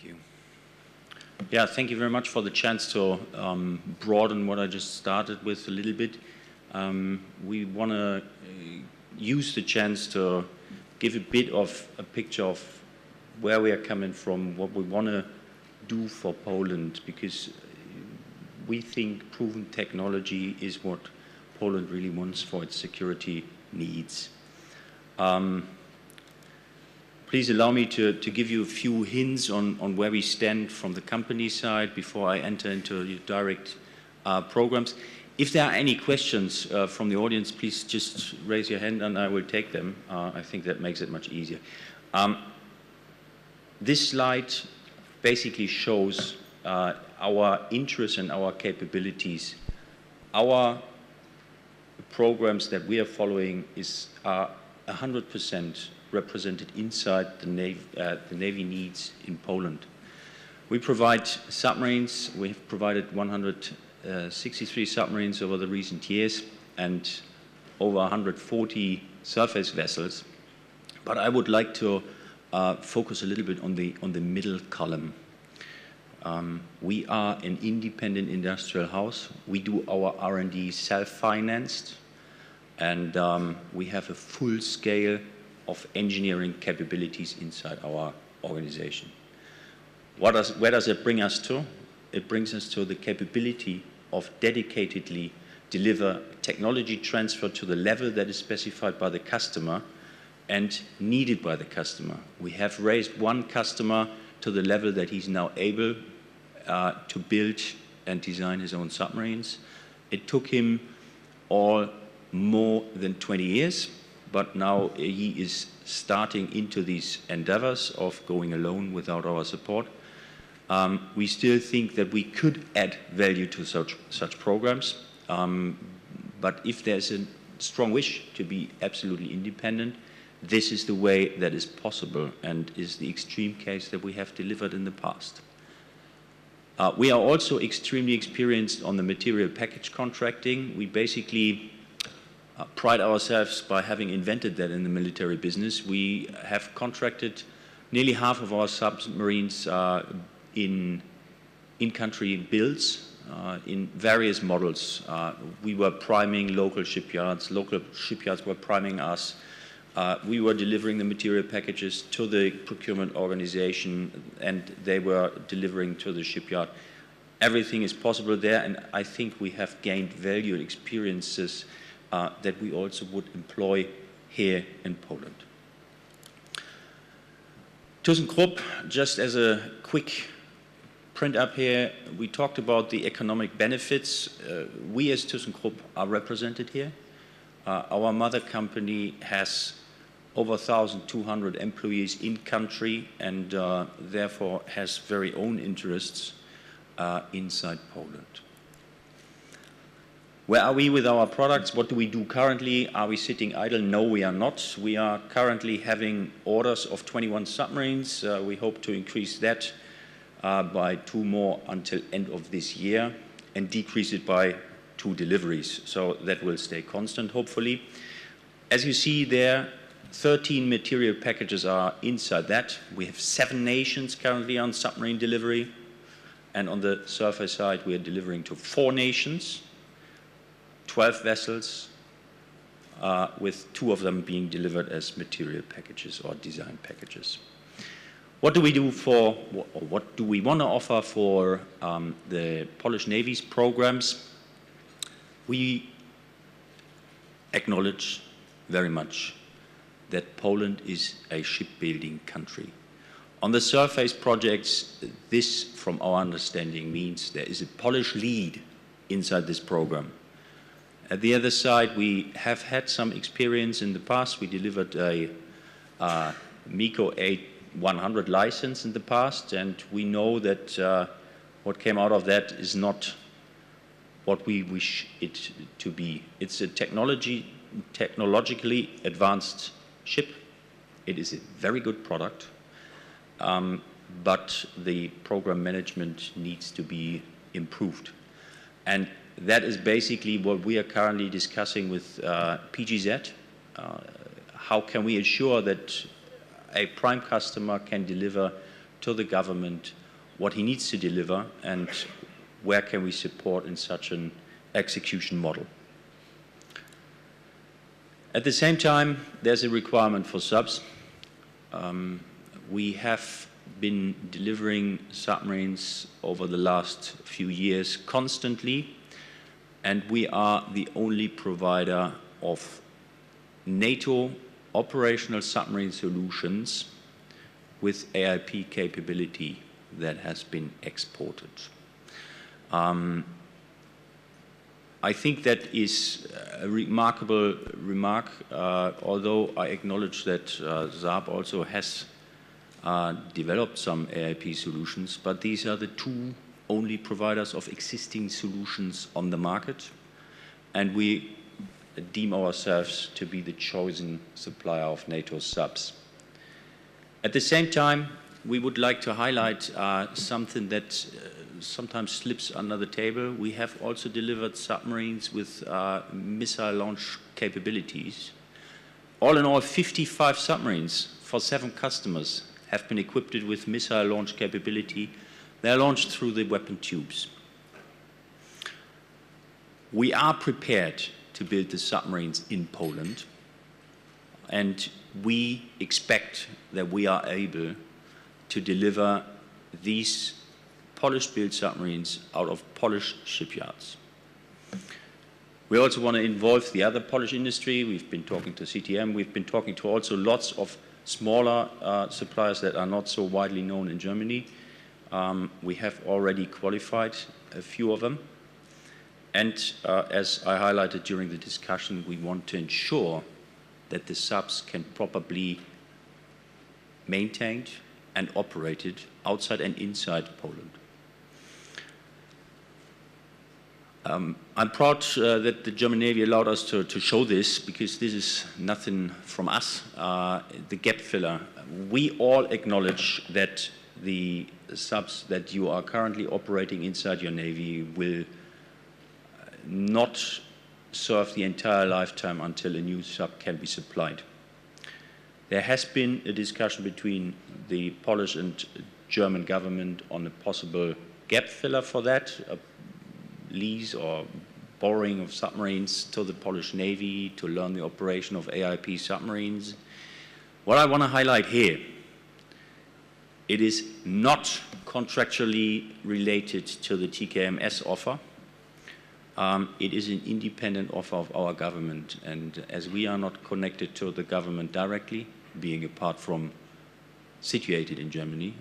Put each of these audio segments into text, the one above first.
you. Yeah, thank you very much for the chance to broaden what I just started with a little bit. We want to use the chance to give a bit of a picture of where we are coming from, what we want to do for Poland, because we think proven technology is what Poland really wants for its security needs. Please allow me to give you a few hints on where we stand from the company side before I enter into the direct programs. If there are any questions from the audience, please just raise your hand and I will take them. I think that makes it much easier. This slide basically shows our interests and our capabilities. Our programs that we are following are 100% represented inside the Navy needs in Poland. We provide submarines. We have provided 163 submarines over the recent years and over 140 surface vessels. But I would like to focus a little bit on the middle column. We are an independent industrial house. We do our R&D self-financed, and we have a full scale of engineering capabilities inside our organization. Where does it bring us to? It brings us to the capability of dedicatedly deliver technology transfer to the level that is specified by the customer and needed by the customer. We have raised one customer to the level that he's now able to build and design his own submarines. It took him all more than 20 years, but now he is starting into these endeavors of going alone without our support. We still think that we could add value to such programs, but if there's a strong wish to be absolutely independent, this is the way that is possible and is the extreme case that we have delivered in the past. We are also extremely experienced on the material package contracting. We basically pride ourselves by having invented that in the military business. We have contracted nearly half of our submarines in-country builds in various models. We were priming local shipyards were priming us. We were delivering the material packages to the procurement organization and they were delivering to the shipyard. Everything is possible there, and I think we have gained valuable experiences that we also would employ here in Poland. Thyssenkrupp, just as a quick print up here, we talked about the economic benefits. We as Thyssenkrupp are represented here. Our mother company has over 1,200 employees in country and therefore has very own interests inside Poland. Where are we with our products? What do we do currently? Are we sitting idle? No, we are not. We are currently having orders of 21 submarines. We hope to increase that by 2 more until end of this year and decrease it by 2 deliveries. So that will stay constant, hopefully. As you see there, 13 material packages are inside that. We have 7 nations currently on submarine delivery. And on the surface side, we are delivering to 4 nations. 12 vessels, with 2 of them being delivered as material packages or design packages. What do we do for, or what do we want to offer for the Polish Navy's programs? We acknowledge very much that Poland is a shipbuilding country. On the surface projects, this, from our understanding, means there is a Polish lead inside this program. At the other side, we have had some experience in the past. We delivered a MECO 8-100 license in the past, and we know that what came out of that is not what we wish it to be. It's a technologically advanced ship. It is a very good product, but the program management needs to be improved. And that is basically what we are currently discussing with PGZ. How can we ensure that a prime customer can deliver to the government what he needs to deliver and where can we support in such an execution model. At the same time, there's a requirement for subs. We have been delivering submarines over the last few years constantly, and we are the only provider of NATO operational submarine solutions with AIP capability that has been exported. I think that is a remarkable remark, although I acknowledge that Saab also has developed some AIP solutions, but these are the two only providers of existing solutions on the market, and we deem ourselves to be the chosen supplier of NATO subs. At the same time, we would like to highlight something that sometimes slips under the table. We have also delivered submarines with missile launch capabilities. All in all, 55 submarines for 7 customers have been equipped with missile launch capability. They are launched through the weapon tubes. We are prepared to build the submarines in Poland, and we expect that we are able to deliver these Polish-built submarines out of Polish shipyards. We also want to involve the other Polish industry. We've been talking to CTM. We've been talking to also lots of smaller suppliers that are not so widely known in Germany. We have already qualified a few of them. And as I highlighted during the discussion, we want to ensure that the subs can properly maintained and operated outside and inside Poland. I'm proud that the German Navy allowed us to show this, because this is nothing from us. The gap filler. We all acknowledge that the subs that you are currently operating inside your Navy will not serve the entire lifetime until a new sub can be supplied. There has been a discussion between the Polish and German government on a possible gap filler for that, a lease or borrowing of submarines to the Polish Navy to learn the operation of AIP submarines. What I want to highlight here, it is not contractually related to the TKMS offer. It is an independent offer of our government, and as we are not connected to the government directly, being apart from situated in Germany,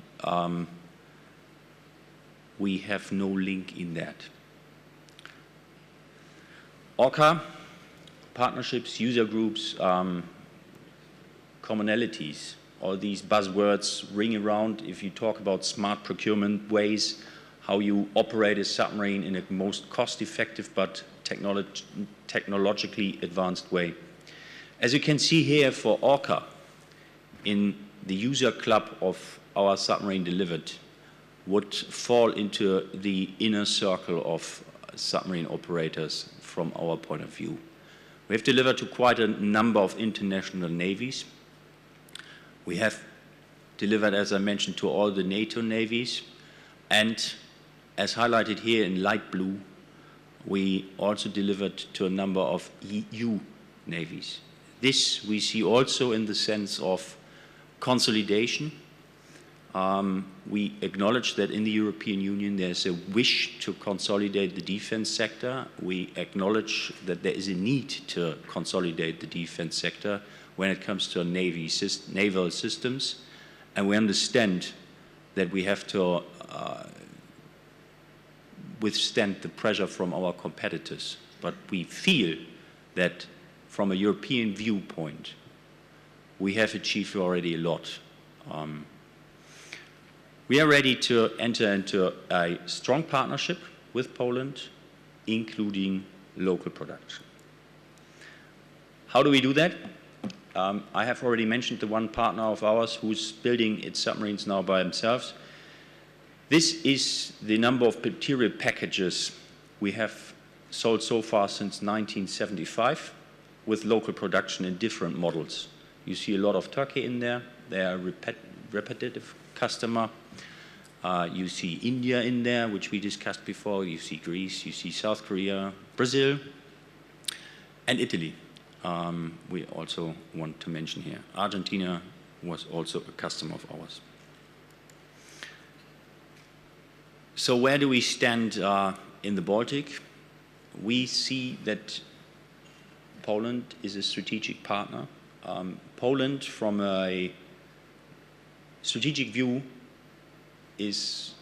we have no link in that. ORCA, partnerships, user groups, commonalities, all these buzzwords ring around if you talk about smart procurement ways, how you operate a submarine in a most cost-effective but technologically advanced way. As you can see here for ORCA, in the user club of our submarine delivered, would fall into the inner circle of submarine operators from our point of view. We have delivered to quite a number of international navies. We have delivered, as I mentioned, to all the NATO navies, and as highlighted here in light blue, we also delivered to a number of EU navies. This we see also in the sense of consolidation. We acknowledge that in the European Union there's a wish to consolidate the defense sector. We acknowledge that there is a need to consolidate the defense sector when it comes to naval systems, and we understand that we have to withstand the pressure from our competitors. But we feel that from a European viewpoint, we have achieved already a lot. We are ready to enter into a strong partnership with Poland, including local production. How do we do that? I have already mentioned the one partner of ours who's building its submarines now by themselves. This is the number of material packages we have sold so far since 1975 with local production in different models. You see a lot of Turkey in there. They are repetitive customer. You see India in there, which we discussed before. You see Greece, you see South Korea, Brazil, and Italy. We also want to mention here. Argentina was also a customer of ours. So where do we stand in the Baltic? We see that Poland is a strategic partner. Poland, from a strategic view, is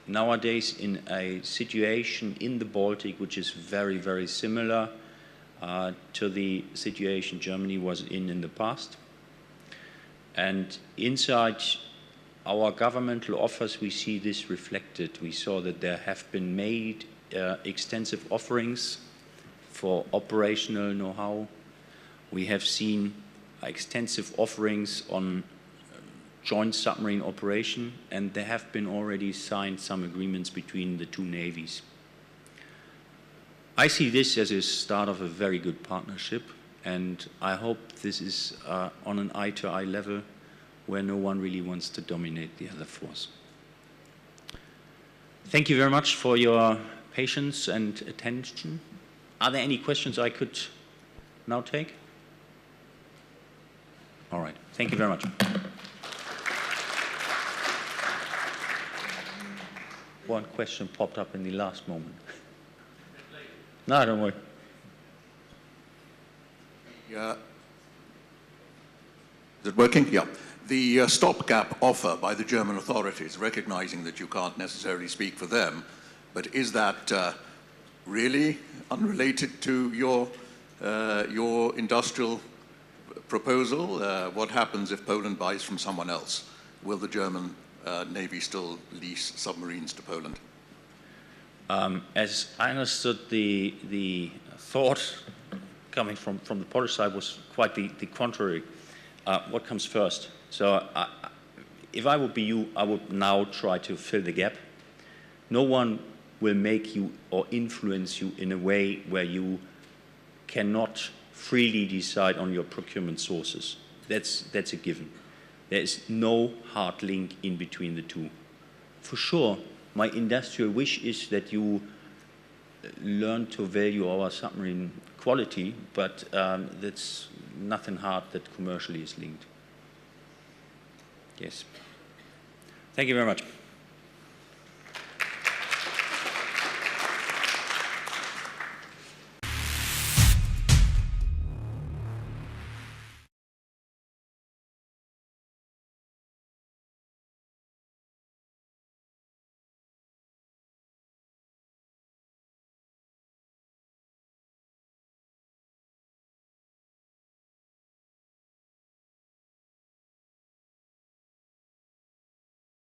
nowadays in a situation in the Baltic which is very, very similar to the situation Germany was in the past. And inside our governmental offers, we see this reflected. We saw that there have been made extensive offerings for operational know-how. We have seen extensive offerings on joint submarine operation, and there have been already signed some agreements between the two navies. I see this as a start of a very good partnership, and I hope this is on an eye-to-eye level where no one really wants to dominate the other force. Thank you very much for your patience and attention. Are there any questions I could now take? All right, thank you very much. One question popped up in the last moment. No, don't worry. Yeah. Is it working? Yeah. The stopgap offer by the German authorities, recognizing that you can't necessarily speak for them, but is that really unrelated to your industrial proposal? What happens if Poland buys from someone else? Will the German Navy still lease submarines to Poland? As I understood, the thought coming from the Polish side was quite the contrary. What comes first? So if I would be you, I would now try to fill the gap. No one will make you or influence you in a way where you cannot freely decide on your procurement sources. That's a given. There is no hard link in between the two. For sure, my industrial wish is that you learn to value our submarine quality, but that's nothing hard that commercially is linked. Yes. Thank you very much.